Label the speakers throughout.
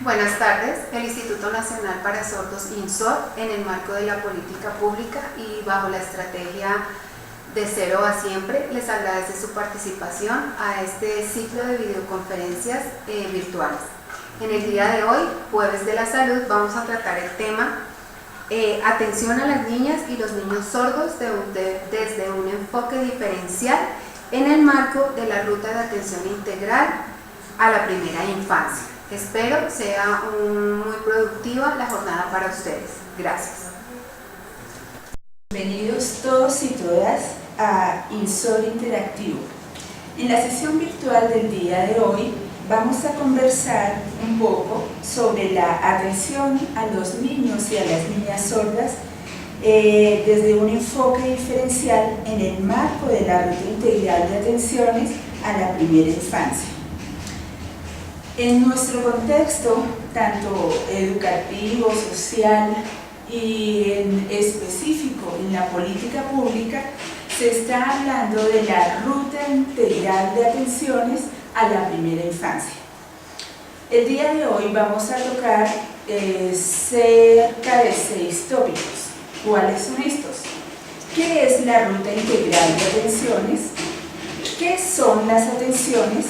Speaker 1: Buenas tardes. El Instituto Nacional para Sordos INSOR, en el marco de la política pública y bajo la estrategia de Cero a Siempre, les agradece su participación a este ciclo de videoconferencias virtuales. En el día de hoy, Jueves de la Salud, vamos a tratar el tema atención a las niñas y los niños sordos desde un enfoque diferencial en el marco de la ruta de atención integral a la primera infancia. Espero sea muy productiva la jornada para ustedes. Gracias.
Speaker 2: Bienvenidos todos y todas a INSOR Interactivo. En la sesión virtual del día de hoy vamos a conversar un poco sobre la atención a los niños y a las niñas sordas desde un enfoque diferencial en el marco de la ruta integral de atenciones a la primera infancia. En nuestro contexto, tanto educativo, social y en específico en la política pública, se está hablando de la ruta integral de atenciones a la primera infancia. El día de hoy vamos a tocar cerca de 6 tópicos. ¿Cuáles son estos? ¿Qué es la ruta integral de atenciones? ¿Qué son las atenciones?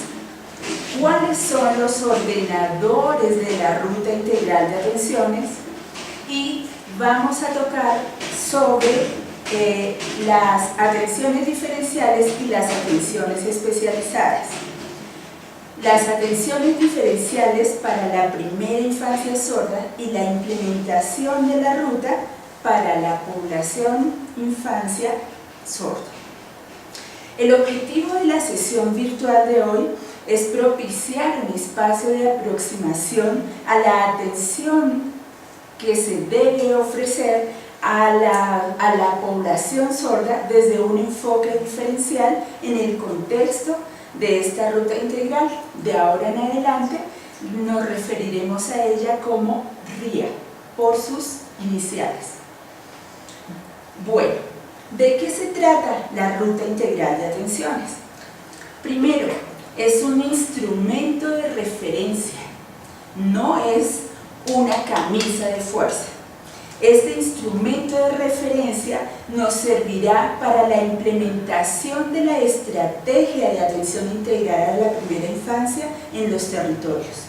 Speaker 2: ¿Cuáles son los ordenadores de la ruta integral de atenciones? Y vamos a tocar sobre las atenciones diferenciales y las atenciones especializadas. Las atenciones diferenciales para la primera infancia sorda y la implementación de la ruta para la población infancia sorda. El objetivo de la sesión virtual de hoy es propiciar un espacio de aproximación a la atención que se debe ofrecer a la población sorda desde un enfoque diferencial en el contexto de esta ruta integral. De ahora en adelante nos referiremos a ella como RIA, por sus iniciales. Bueno, ¿de qué se trata la ruta integral de atenciones? Primero, es un instrumento de referencia, no es una camisa de fuerza. Este instrumento de referencia nos servirá para la implementación de la estrategia de atención integral a la primera infancia en los territorios.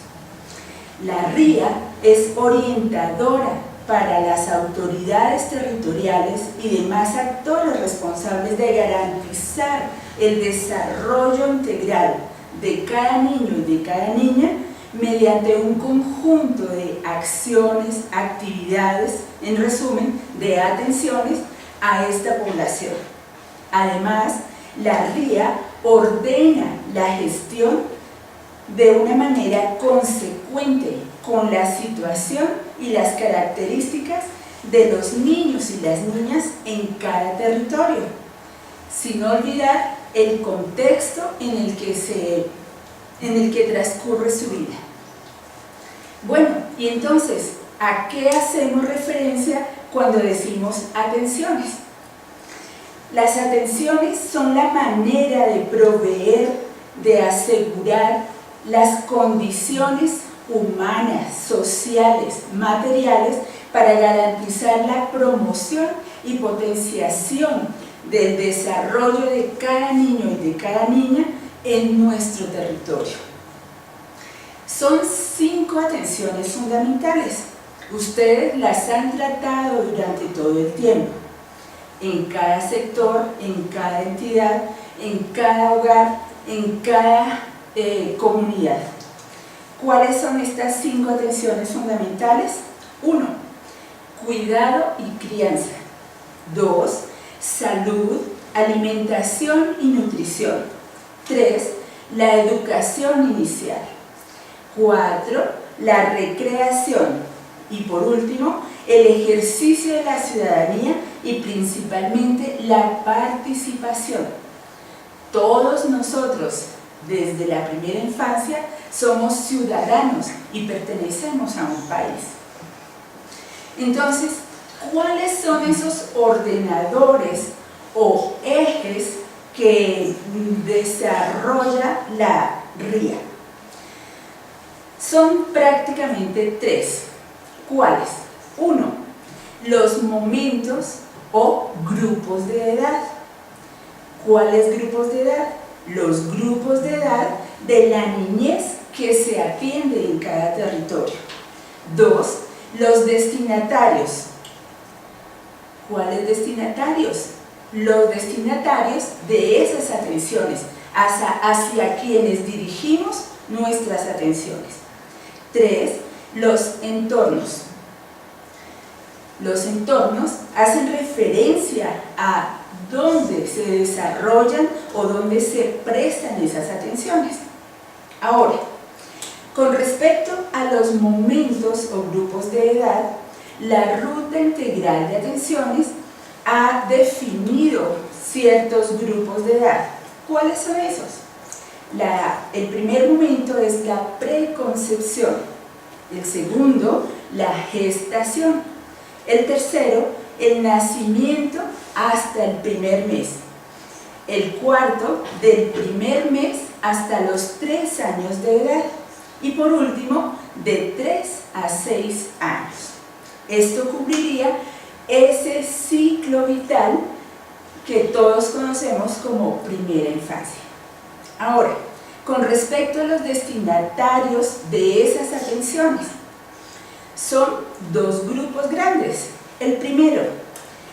Speaker 2: La RIA es orientadora para las autoridades territoriales y demás actores responsables de garantizar el desarrollo integral de cada niño y de cada niña mediante un conjunto de acciones, actividades, en resumen, de atenciones a esta población. Además, la RIA ordena la gestión de una manera consecuente con la situación y las características de los niños y las niñas en cada territorio, sin olvidar el contexto en el que transcurre su vida. Bueno, y entonces, ¿a qué hacemos referencia cuando decimos atenciones? Las atenciones son la manera de proveer, de asegurar las condiciones humanas, sociales, materiales para garantizar la promoción y potenciación del desarrollo de cada niño y de cada niña en nuestro territorio. Son 5 atenciones fundamentales. Ustedes las han tratado durante todo el tiempo, en cada sector, en cada entidad, en cada hogar, en cada comunidad. ¿Cuáles son estas 5 atenciones fundamentales? 1. Cuidado y crianza. 2. Salud, alimentación y nutrición. 3. La educación inicial. 4. La recreación. Y por último, el ejercicio de la ciudadanía y principalmente la participación. Todos nosotros, desde la primera infancia, somos ciudadanos y pertenecemos a un país. Entonces, ¿cuáles son esos ordenadores o ejes que desarrolla la RIA? son prácticamente tres. ¿Cuáles? 1. Los momentos o grupos de edad. ¿Cuáles grupos de edad? Los grupos de edad de la niñez que se atiende en cada territorio. 2. Los destinatarios. ¿Cuáles destinatarios? Los destinatarios de esas atenciones, hacia quienes dirigimos nuestras atenciones. 3. Los entornos. Los entornos hacen referencia a dónde se desarrollan o dónde se prestan esas atenciones. Ahora, con respecto a los momentos o grupos de edad, la ruta integral de atenciones ha definido ciertos grupos de edad. ¿Cuáles son esos? El primer momento es la preconcepción, el segundo, la gestación, el tercero, el nacimiento hasta el primer mes, el cuarto, del primer mes hasta los 3 años de edad y por último, de 3 a 6 años. Esto cubriría ese ciclo vital que todos conocemos como primera infancia. Ahora, con respecto a los destinatarios de esas atenciones, son dos grupos grandes. El primero,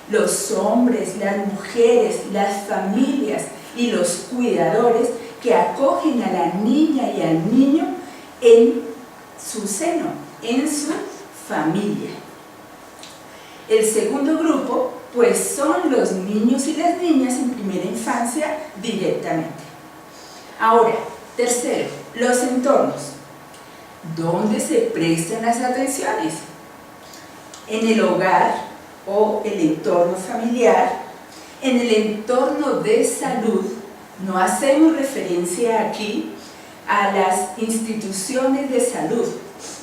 Speaker 2: los hombres, las mujeres, las familias y los cuidadores que acogen a la niña y al niño en su seno, en su familia. El segundo grupo, pues son los niños y las niñas en primera infancia directamente. Ahora, tercero, los entornos. ¿Dónde se prestan las atenciones? En el hogar o el entorno familiar, en el entorno de salud. No hacemos referencia aquí a las instituciones de salud,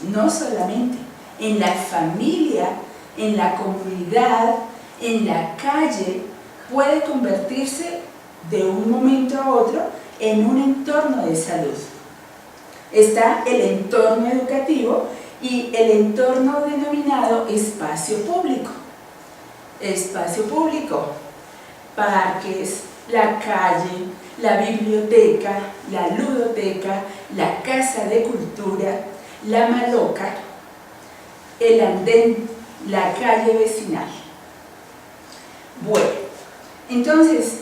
Speaker 2: no solamente, en la familia, en la comunidad, en la calle, puede convertirse de un momento a otro en un entorno de salud. Está el entorno educativo y el entorno denominado espacio público. Espacio público, parques, la calle, la biblioteca, la ludoteca, la casa de cultura, la maloca, el andén, la calle vecinal. Bueno, entonces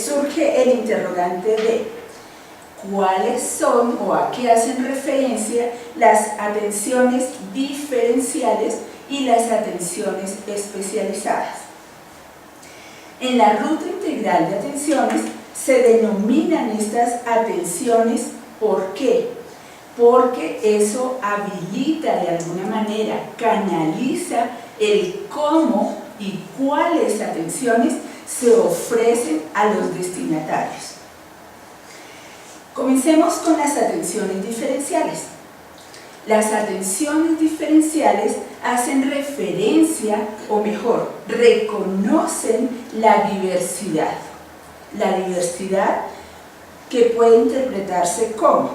Speaker 2: surge el interrogante de cuáles son o a qué hacen referencia las atenciones diferenciales y las atenciones especializadas. En la ruta integral de atenciones se denominan estas atenciones. ¿Por qué? Porque eso habilita de alguna manera, canaliza el cómo y cuáles atenciones se ofrecen a los destinatarios. Comencemos con las atenciones diferenciales. Las atenciones diferenciales hacen referencia, o mejor, reconocen la diversidad. La diversidad que puede interpretarse como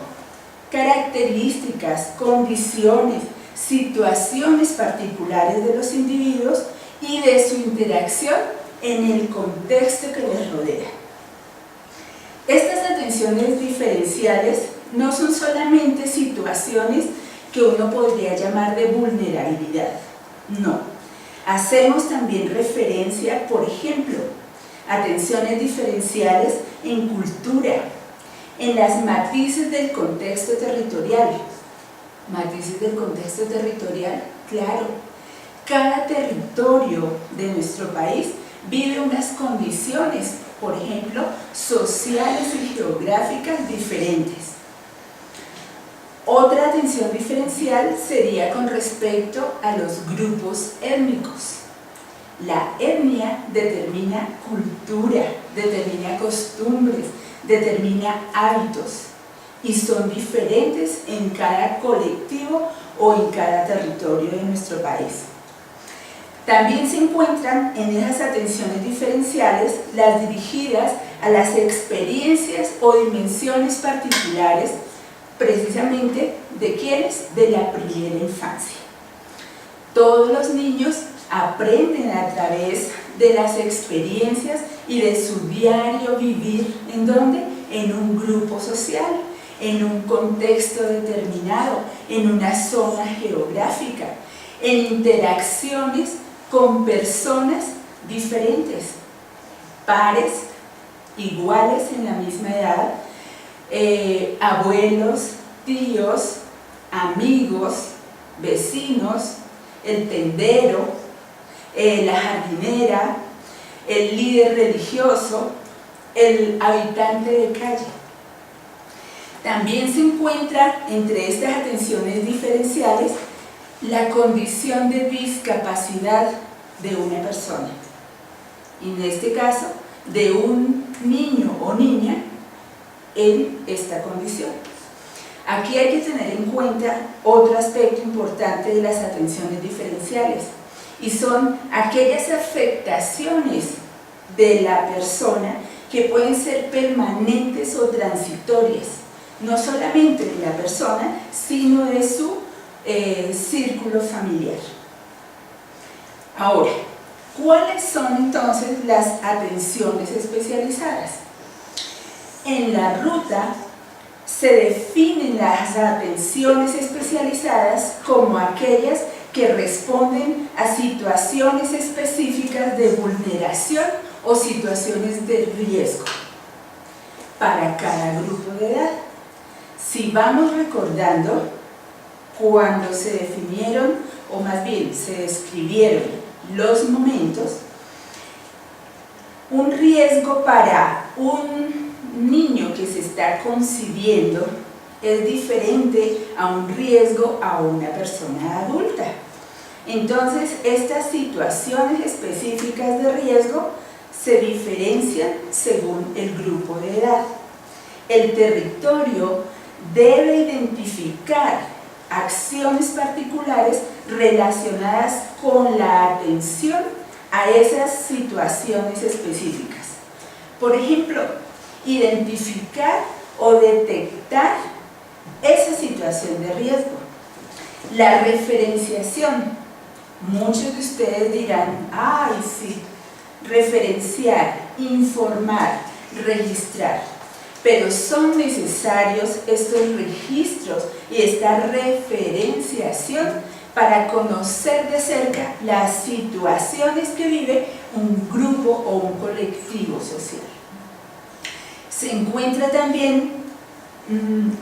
Speaker 2: características, condiciones, situaciones particulares de los individuos y de su interacción en el contexto que les rodea. Estas atenciones diferenciales no son solamente situaciones que uno podría llamar de vulnerabilidad, no. Hacemos también referencia, por ejemplo, a atenciones diferenciales en cultura, en las matices del contexto territorial. Matices del contexto territorial, claro. Cada territorio de nuestro país vive unas condiciones, por ejemplo, sociales y geográficas diferentes. Otra atención diferencial sería con respecto a los grupos étnicos. La etnia determina cultura, determina costumbres, determina hábitos y son diferentes en cada colectivo o en cada territorio de nuestro país. También se encuentran en esas atenciones diferenciales las dirigidas a las experiencias o dimensiones particulares precisamente ¿de quiénes? De la primera infancia. Todos los niños aprenden a través de las experiencias y de su diario vivir. ¿En dónde? En un grupo social, en un contexto determinado, en una zona geográfica, en interacciones con personas diferentes, pares, iguales en la misma edad, abuelos, tíos, amigos, vecinos, el tendero, la jardinera, el líder religioso, el habitante de calle. También se encuentra entre estas atenciones diferenciales la condición de discapacidad de una persona, y en este caso de un niño o niña en esta condición. Aquí hay que tener en cuenta otro aspecto importante de las atenciones diferenciales, y son aquellas afectaciones de la persona que pueden ser permanentes o transitorias, no solamente de la persona, sino de su círculo familiar. Ahora, ¿cuáles son entonces las atenciones especializadas? En la ruta se definen las atenciones especializadas como aquellas que responden a situaciones específicas de vulneración o situaciones de riesgo para cada grupo de edad. Si vamos recordando, cuando se definieron, o más bien se describieron los momentos, un riesgo para un niño que se está concibiendo es diferente a un riesgo a una persona adulta. Entonces, estas situaciones específicas de riesgo se diferencian según el grupo de edad. El territorio debe identificar acciones particulares relacionadas con la atención a esas situaciones específicas. Por ejemplo, identificar o detectar esa situación de riesgo. La referenciación. Muchos de ustedes dirán, ¡ay, sí! Referenciar, informar, registrar. Pero son necesarios estos registros y esta referenciación para conocer de cerca las situaciones que vive un grupo o un colectivo social. Se encuentra también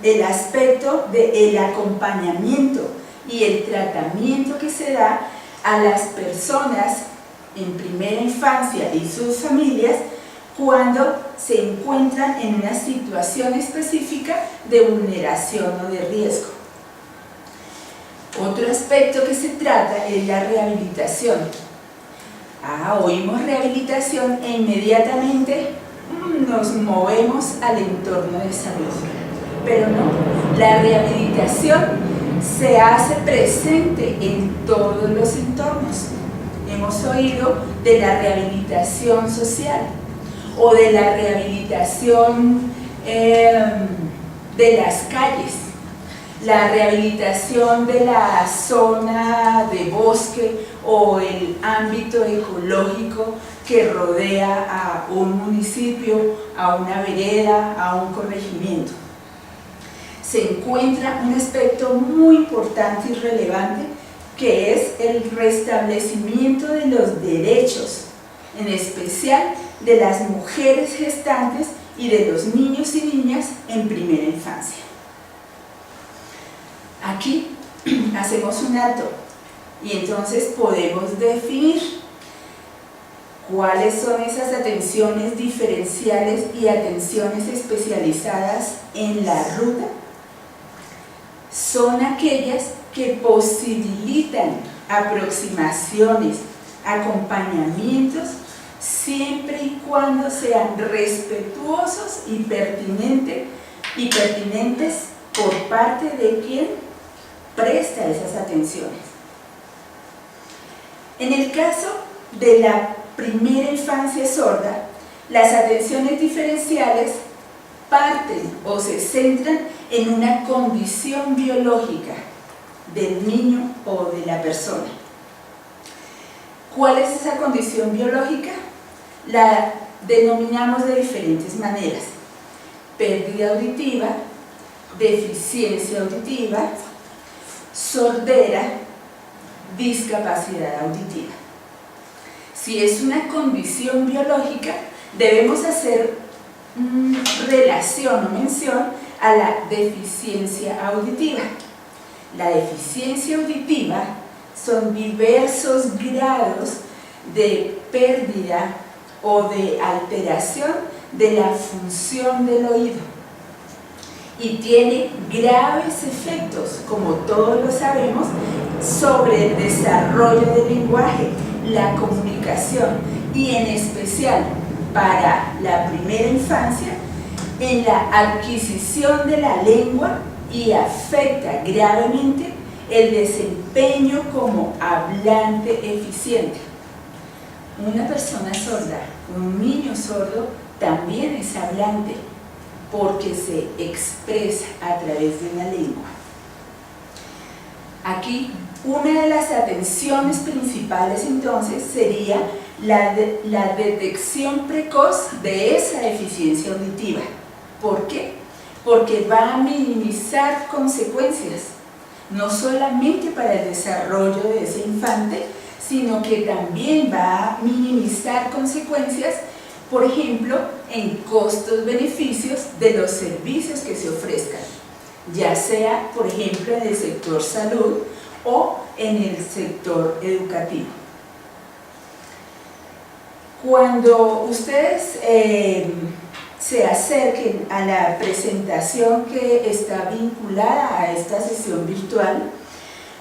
Speaker 2: el aspecto del acompañamiento y el tratamiento que se da a las personas en primera infancia y sus familias cuando se encuentran en una situación específica de vulneración o de riesgo. Otro aspecto que se trata es la rehabilitación. Oímos rehabilitación e inmediatamente nos movemos al entorno de salud. Pero no, la rehabilitación se hace presente en todos los entornos. Hemos oído de la rehabilitación social o de la rehabilitación de las calles, la rehabilitación de la zona de bosque o el ámbito ecológico que rodea a un municipio, a una vereda, a un corregimiento. Se encuentra un aspecto muy importante y relevante que es el restablecimiento de los derechos, en especial de las mujeres gestantes y de los niños y niñas en primera infancia. Aquí hacemos un alto y entonces podemos definir cuáles son esas atenciones diferenciales y atenciones especializadas en la ruta. Son aquellas que posibilitan aproximaciones, acompañamientos, siempre y cuando sean respetuosos y pertinentes por parte de quien presta esas atenciones. En el caso de la primera infancia sorda, las atenciones diferenciales parten o se centran en una condición biológica del niño o de la persona. ¿Cuál es esa condición biológica? La denominamos de diferentes maneras: pérdida auditiva, deficiencia auditiva, sordera, discapacidad auditiva. Si es una condición biológica, debemos hacer relación o mención a la deficiencia auditiva. La deficiencia auditiva son diversos grados de pérdida o de alteración de la función del oído y tiene graves efectos, como todos lo sabemos, sobre el desarrollo del lenguaje, la comunicación y en especial para la primera infancia en la adquisición de la lengua y afecta gravemente el desempeño como hablante eficiente. Una persona sorda, un niño sordo, también es hablante porque se expresa a través de una lengua. Aquí una de las atenciones principales entonces sería la detección precoz de esa deficiencia auditiva. ¿Por qué? Porque va a minimizar consecuencias, no solamente para el desarrollo de ese infante, sino que también va a minimizar consecuencias, por ejemplo, en costos-beneficios de los servicios que se ofrezcan, ya sea, por ejemplo, en el sector salud o en el sector educativo. Cuando ustedes se acerquen a la presentación que está vinculada a esta sesión virtual,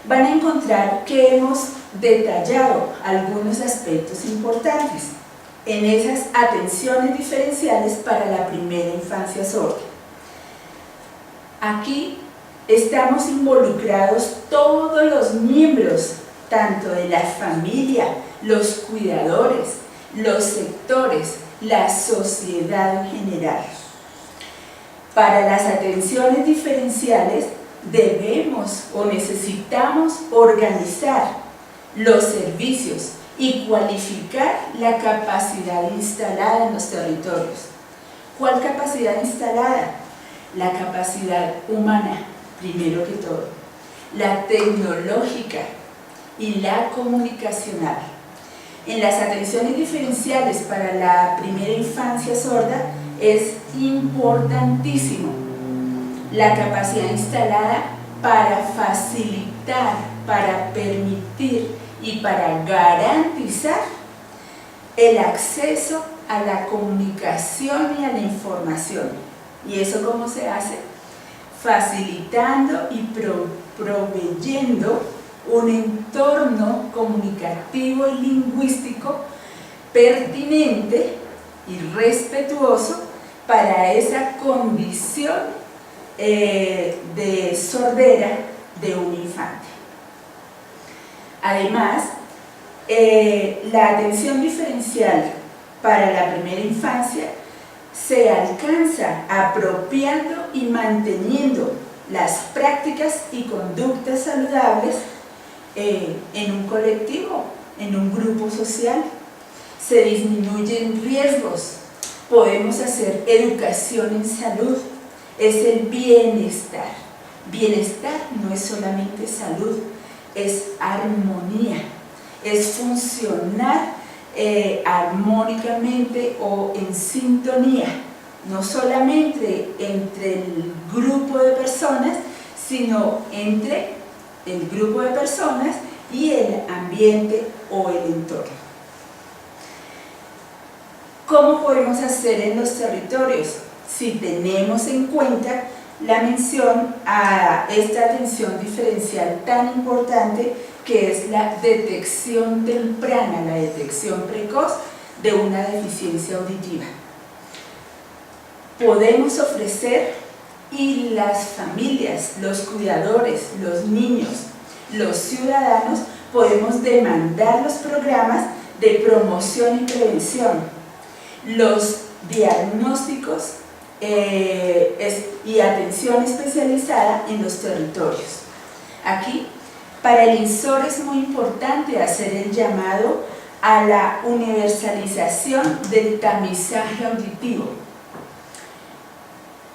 Speaker 2: van a encontrar que hemos detallado algunos aspectos importantes en esas atenciones diferenciales para la primera infancia sorda. Aquí estamos involucrados todos los miembros, tanto de la familia, los cuidadores, los sectores, la sociedad en general. Para las atenciones diferenciales debemos o necesitamos organizar los servicios y cualificar la capacidad instalada en los territorios. ¿Cuál capacidad instalada? La capacidad humana, primero que todo, la tecnológica y la comunicacional. En las atenciones diferenciales para la primera infancia sorda es importantísimo la capacidad instalada para facilitar, para permitir y para garantizar el acceso a la comunicación y a la información. ¿Y eso cómo se hace? Facilitando y proveyendo un entorno comunicativo y lingüístico pertinente y respetuoso para esa condición de sordera de un infante. Además, la atención diferencial para la primera infancia se alcanza apropiando y manteniendo las prácticas y conductas saludables en un colectivo, en un grupo social. Se disminuyen riesgos, podemos hacer educación en salud, es el bienestar. Bienestar no es solamente salud, es armonía, es funcionar armónicamente o en sintonía, no solamente entre el grupo de personas, sino entre el grupo de personas y el ambiente o el entorno. ¿Cómo podemos hacer en los territorios? Si tenemos en cuenta la mención a esta atención diferencial tan importante que es la detección temprana, la detección precoz de una deficiencia auditiva. Podemos ofrecer, y las familias, los cuidadores, los niños, los ciudadanos, podemos demandar los programas de promoción y prevención, los diagnósticos y atención especializada en los territorios. Aquí, para el INSOR es muy importante hacer el llamado a la universalización del tamizaje auditivo,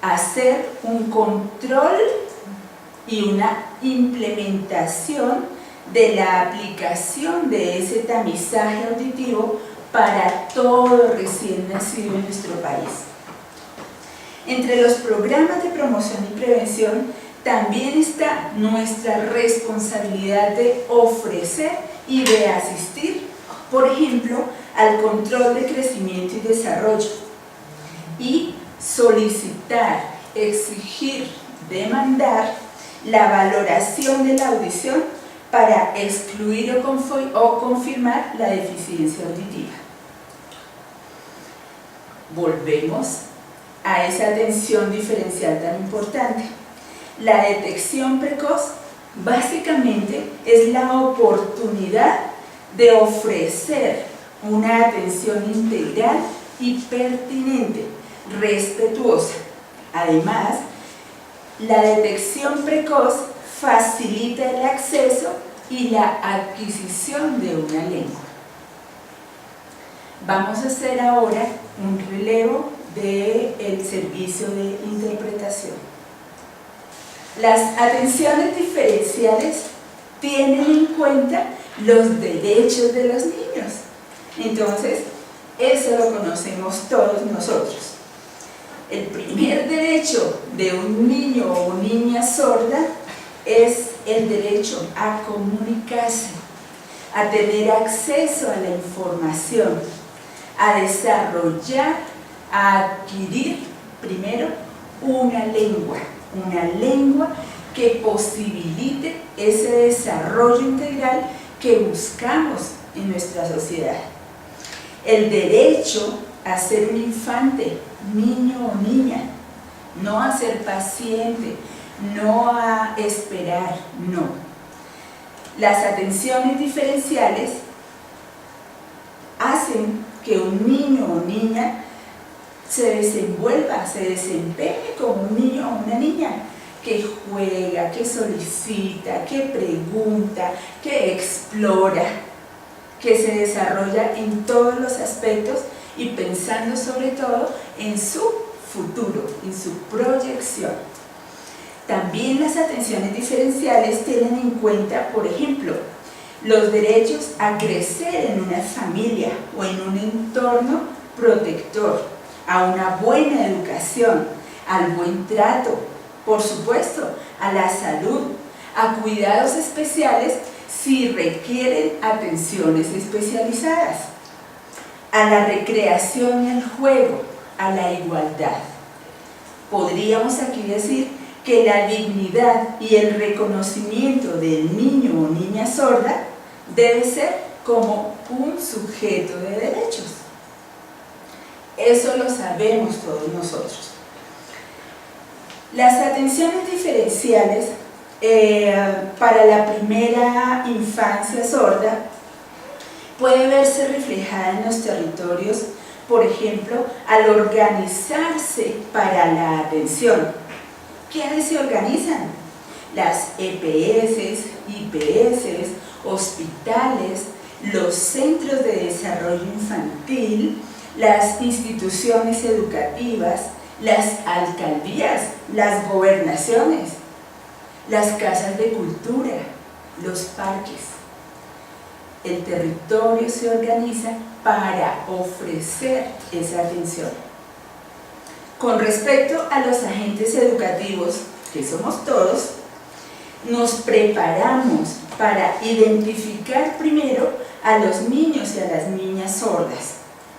Speaker 2: hacer un control y una implementación de la aplicación de ese tamizaje auditivo para todo recién nacido en nuestro país. Entre los programas de promoción y prevención también está nuestra responsabilidad de ofrecer y de asistir, por ejemplo, al control de crecimiento y desarrollo, y solicitar, exigir, demandar la valoración de la audición para excluir o confirmar la deficiencia auditiva. Volvemos a esa atención diferencial tan importante. La detección precoz básicamente es la oportunidad de ofrecer una atención integral y pertinente, respetuosa. Además, la detección precoz facilita el acceso y la adquisición de una lengua. Vamos a hacer ahora un relevo del servicio de interpretación. Las atenciones diferenciales tienen en cuenta los derechos de los niños. Entonces, eso lo conocemos todos nosotros. El primer derecho de un niño o niña sorda es el derecho a comunicarse, a tener acceso a la información, a desarrollar, a adquirir primero una lengua que posibilite ese desarrollo integral que buscamos en nuestra sociedad. El derecho a ser un infante, niño o niña, no a ser paciente, no a esperar, no. Las atenciones diferenciales hacen que un niño o niña se desenvuelva, se desempeñe como un niño o una niña, que juega, que solicita, que pregunta, que explora, que se desarrolla en todos los aspectos y pensando sobre todo en su futuro, en su proyección. También las atenciones diferenciales tienen en cuenta, por ejemplo, los derechos a crecer en una familia o en un entorno protector, a una buena educación, al buen trato, por supuesto, a la salud, a cuidados especiales si requieren atenciones especializadas, a la recreación y al juego, a la igualdad. Podríamos aquí decir que la dignidad y el reconocimiento del niño o niña sorda debe ser como un sujeto de derechos. Eso lo sabemos todos nosotros. Las atenciones diferenciales para la primera infancia sorda puede verse reflejada en los territorios, por ejemplo, al organizarse para la atención. ¿Quiénes se organizan? Las EPS, IPS, hospitales, los centros de desarrollo infantil, las instituciones educativas, las alcaldías, las gobernaciones, las casas de cultura, los parques. El territorio se organiza para ofrecer esa atención. Con respecto a los agentes educativos, que somos todos, nos preparamos para identificar primero a los niños y a las niñas sordas.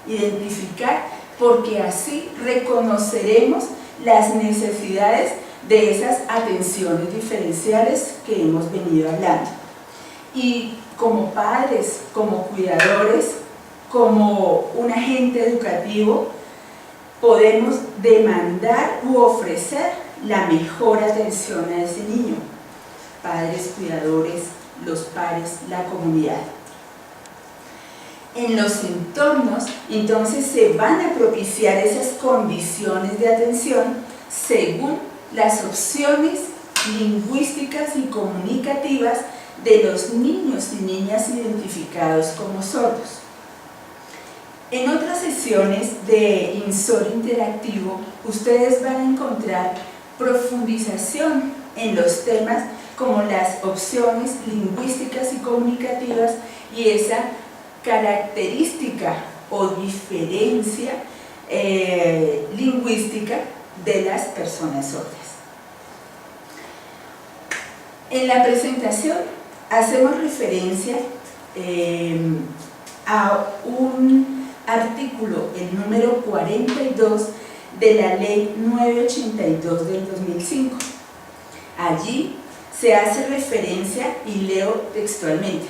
Speaker 2: Identificar porque así reconoceremos las necesidades de esas atenciones diferenciales que hemos venido hablando. Y como padres, como cuidadores, como un agente educativo, podemos demandar u ofrecer la mejor atención a ese niño. Padres, cuidadores, los pares, la comunidad. en los entornos, entonces se van a propiciar esas condiciones de atención según las opciones lingüísticas y comunicativas de los niños y niñas identificados como sordos. En otras sesiones de INSOR interactivo, ustedes van a encontrar profundización en los temas como las opciones lingüísticas y comunicativas y esa característica o diferencia lingüística de las personas sordas. En la presentación hacemos referencia a un artículo, el número 42 de la Ley 982 del 2005. Allí se hace referencia, y leo textualmente: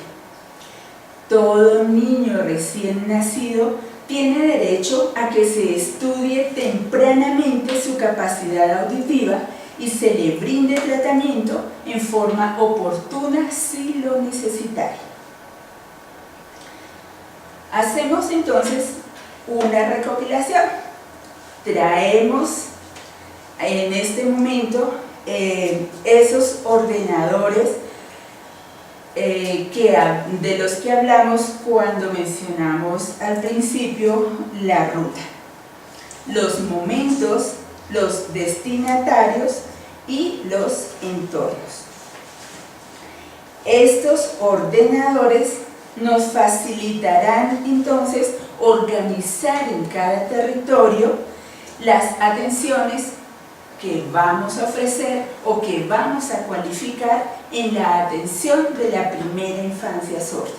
Speaker 2: todo niño recién nacido tiene derecho a que se estudie tempranamente su capacidad auditiva y se le brinde tratamiento en forma oportuna si lo necesitare. Hacemos entonces una recopilación. Traemos en este momento esos ordenadores de los que hablamos cuando mencionamos al principio la ruta, los momentos, los destinatarios y los entornos. Estos ordenadores nos facilitarán entonces organizar en cada territorio las atenciones que vamos a ofrecer o que vamos a cualificar en la atención de la primera infancia sorda.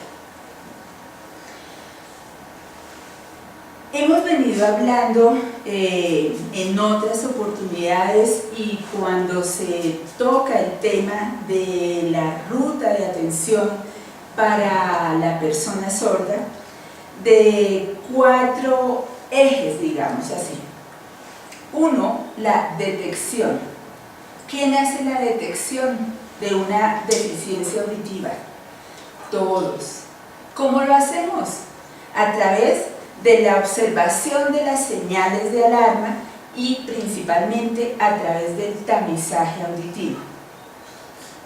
Speaker 2: Hemos venido hablando en otras oportunidades y cuando se toca el tema de la ruta de atención para la persona sorda, de 4 ejes, digamos así. 1, la detección. ¿Quién hace la detección de una deficiencia auditiva? Todos. ¿Cómo lo hacemos? A través de la observación de las señales de alarma y principalmente a través del tamizaje auditivo.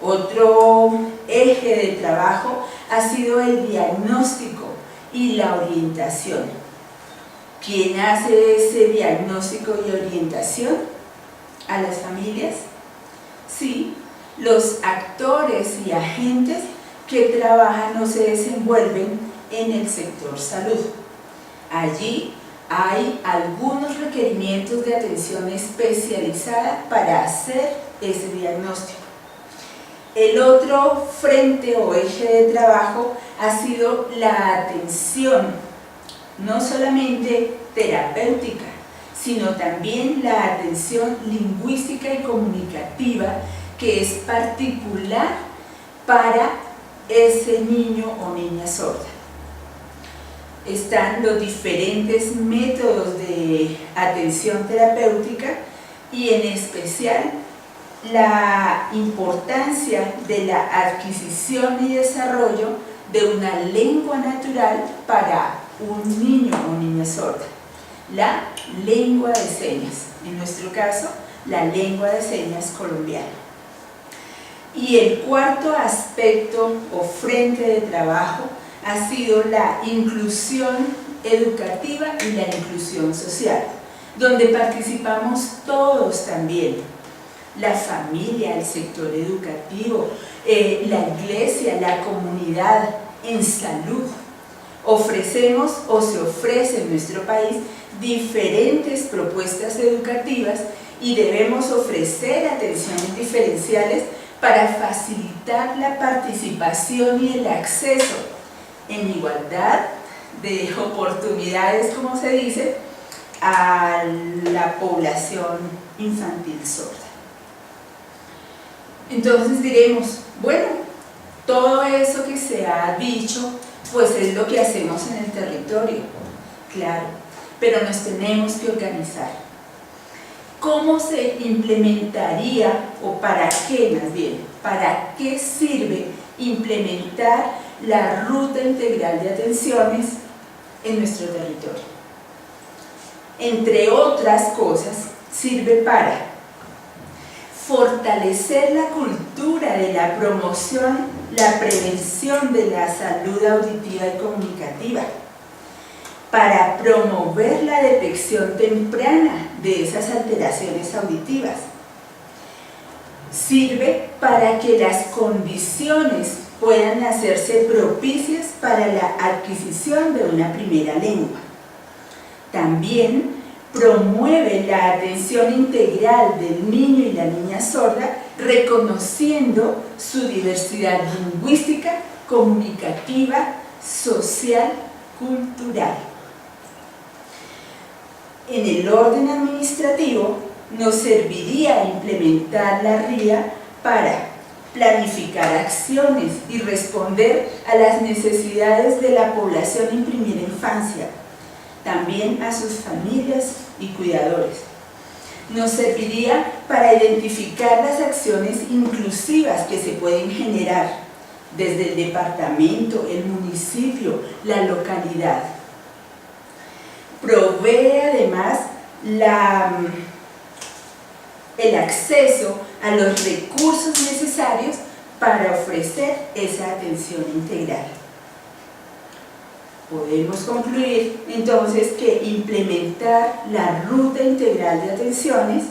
Speaker 2: Otro eje de trabajo ha sido el diagnóstico y la orientación. ¿Quién hace ese diagnóstico y orientación? ¿A las familias? Sí, los actores y agentes que trabajan o se desenvuelven en el sector salud. Allí hay algunos requerimientos de atención especializada para hacer ese diagnóstico. El otro frente o eje de trabajo ha sido la atención, no solamente terapéutica, sino también la atención lingüística y comunicativa, que es particular para ese niño o niña sorda. Están los diferentes métodos de atención terapéutica y en especial la importancia de la adquisición y desarrollo de una lengua natural para un niño o niña sorda, la lengua de señas, en nuestro caso la lengua de señas colombiana. Y el cuarto aspecto o frente de trabajo ha sido la inclusión educativa y la inclusión social, donde participamos todos también: la familia, el sector educativo, la iglesia, la comunidad, en salud. Ofrecemos o se ofrece en nuestro país diferentes propuestas educativas y debemos ofrecer atenciones diferenciales para facilitar la participación y el acceso en igualdad de oportunidades, como se dice, a la población infantil sorda. Entonces diremos, bueno, todo eso que se ha dicho, pues es lo que hacemos en el territorio, claro, pero nos tenemos que organizar. ¿Cómo se implementaría, o para qué más bien, para qué sirve implementar la ruta integral de atenciones en nuestro territorio. Entre otras cosas, sirve para fortalecer la cultura de la promoción, la prevención de la salud auditiva y comunicativa, para promover la detección temprana de esas alteraciones auditivas. Sirve para que las condiciones puedan hacerse propicias para la adquisición de una primera lengua. También promueve la atención integral del niño y la niña sorda, reconociendo su diversidad lingüística, comunicativa, social, cultural. En el orden administrativo, nos serviría implementar la RIA para planificar acciones y responder a las necesidades de la población en primera infancia, también a sus familias y cuidadores. Nos serviría para identificar las acciones inclusivas que se pueden generar desde el departamento, el municipio, la localidad. Provee además el acceso a los recursos necesarios para ofrecer esa atención integral. Podemos concluir entonces que implementar la ruta integral de atenciones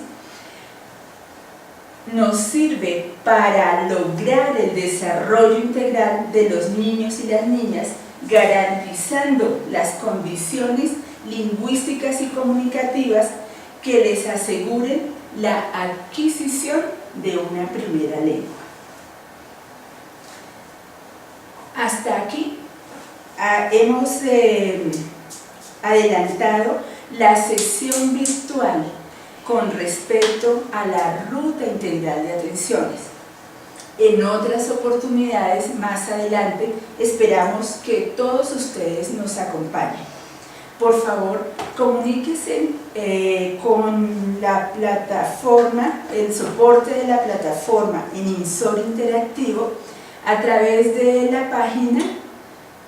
Speaker 2: nos sirve para lograr el desarrollo integral de los niños y las niñas, garantizando las condiciones lingüísticas y comunicativas que les aseguren la adquisición de una primera lengua. Hasta aquí hemos adelantado la sesión virtual con respecto a la ruta integral de atenciones. En otras oportunidades más adelante esperamos que todos ustedes nos acompañen. Por favor, comuníquese con la plataforma, el soporte de la plataforma en INSOR Interactivo a través de la página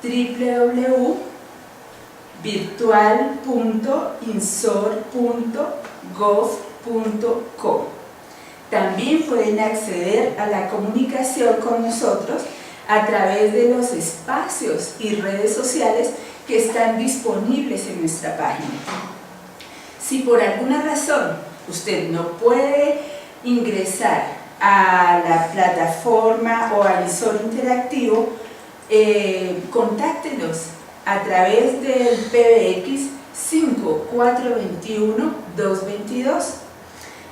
Speaker 2: www.virtual.insor.gov.co. También pueden acceder a la comunicación con nosotros a través de los espacios y redes sociales que están disponibles en nuestra página. Si por alguna razón usted no puede ingresar a la plataforma o al INSOR Interactivo, contáctenos a través del PBX 5421-222,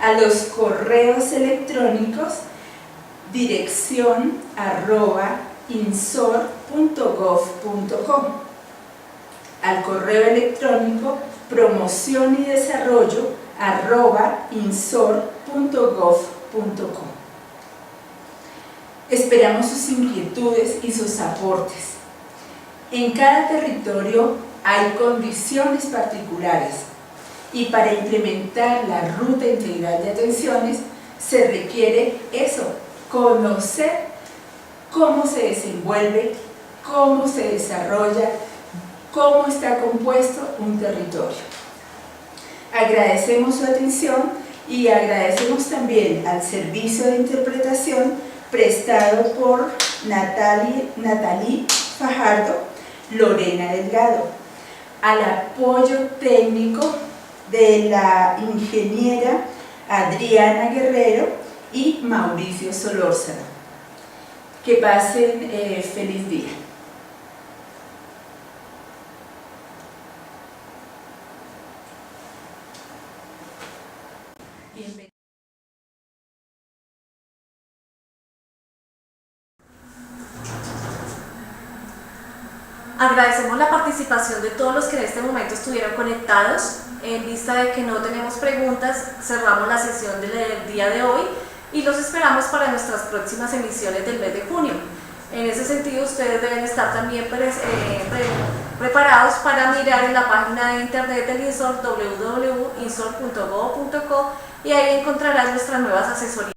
Speaker 2: a los correos electrónicos dirección@insor.gov.co, al correo electrónico promocionydesarrollo@insor.gov.co. Esperamos sus inquietudes y sus aportes. En cada territorio hay condiciones particulares y para implementar la ruta integral de atenciones se requiere eso, conocer cómo se desenvuelve, cómo se desarrolla, cómo está compuesto un territorio. Agradecemos su atención y agradecemos también al servicio de interpretación prestado por Natalie Fajardo, Lorena Delgado, al apoyo técnico de la ingeniera Adriana Guerrero y Mauricio Solórzano. Que pasen feliz día. Bienvenido.
Speaker 3: Agradecemos la participación de todos los que en este momento estuvieron conectados. En vista de que no tenemos preguntas, cerramos la sesión del día de hoy y los esperamos para nuestras próximas emisiones del mes de junio. En ese sentido, ustedes deben estar también preparados para mirar en la página de internet del INSOR, www.insor.gov.co, y ahí encontrarán nuestras nuevas asesorías.